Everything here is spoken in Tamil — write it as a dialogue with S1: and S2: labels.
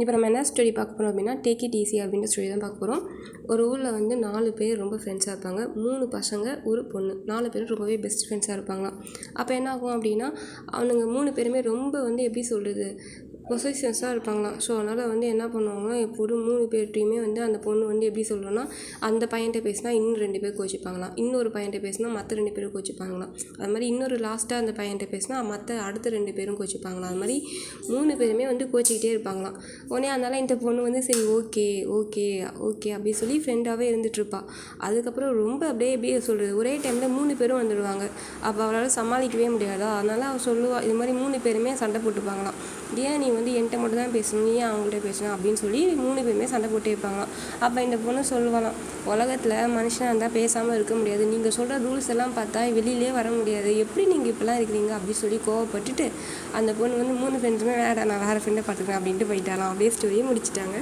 S1: இப்போ நம்ம என்ன ஸ்டோரி பார்க்க போகிறோம் அப்படின்னா டேக் இட் ஈஸி அப்படின்ற ஸ்டோரி தான் பார்க்க போகிறோம். ஒரு ஊரில் வந்து 4 பேர் ரொம்ப ஃப்ரெண்ட்ஸாக இருப்பாங்க. 3 பசங்க ஒரு பொண்ணு. 4 பேரும் ரொம்பவே பெஸ்ட் ஃப்ரெண்ட்ஸாக இருப்பாங்களாம். அப்போ என்ன ஆகும் அப்படின்னா அவனுங்க 3 பேருமே ரொம்ப வந்து எப்படி சொல்கிறது பொசசிவ்ஸாக இருப்பாங்களாம். ஸோ அதனால் வந்து என்ன பண்ணுவாங்கன்னா எப்போதும் 3 பேர்ட்டையுமே வந்து அந்த பொண்ணு வந்து எப்படி சொல்லணும்னா அந்த பையன்கிட்ட பேசினா இன்னும் 2 பேர் கோச்சிப்பாங்களாம். இன்னொரு பையன்கிட்ட பேசினா மற்ற 2 பேரும் கோச்சிப்பாங்களாம். அது மாதிரி இன்னொரு லாஸ்ட்டாக அந்த பையன்கிட்ட பேசினா மற்ற அடுத்த 2 பேரும் கோச்சிப்பாங்களாம். அது மாதிரி 3 பேருமே வந்து கோச்சிக்கிட்டே இருப்பாங்களாம். உடனே அதனால் இந்த பொண்ணு வந்து சரி ஓகே ஓகே ஓகே அப்படி சொல்லி ஃப்ரெண்டாகவே இருந்துகிட்ருப்பா. அதுக்கப்புறம் ரொம்ப அப்படியே எப்படியே சொல்கிறது ஒரே டைமில் 3 பேரும் வந்துடுவாங்க. அப்போ அவளால் சமாளிக்கவே முடியாதா. அதனால் அவள் சொல்லுவாள் இது மாதிரி 3 பேருமே சண்டை போட்டுப்பாங்களாம். ஏன் நீ வந்து என்கிட்ட மட்டும் தான் பேசணும், நீ ஏன் அவங்கள்ட்ட பேசணும் அப்படின்னு சொல்லி 3 பேருமே சண்டை போட்டே இருப்பாங்களாம். அப்போ இந்த பொண்ணு சொல்லுவாளாம் உலகத்தில் மனுஷனாக இருந்தால் பேசாமல் இருக்க முடியாது, நீங்கள் சொல்கிற ரூல்ஸ் எல்லாம் பார்த்தா வெளியிலே வர முடியாது, எப்படி நீங்கள் இப்படிலாம் இருக்கிறீங்க அப்படின்னு சொல்லி கோவப்பட்டுட்டு அந்த பொண்ணு வந்து 3 ஃப்ரெண்ட்ஸுமே நான் வேறு ஃப்ரெண்டை பார்த்துக்கிறேன் அப்படின்ட்டு போயிட்டாலாம். அப்படியே ஸ்டோரியை முடிச்சிட்டாங்க.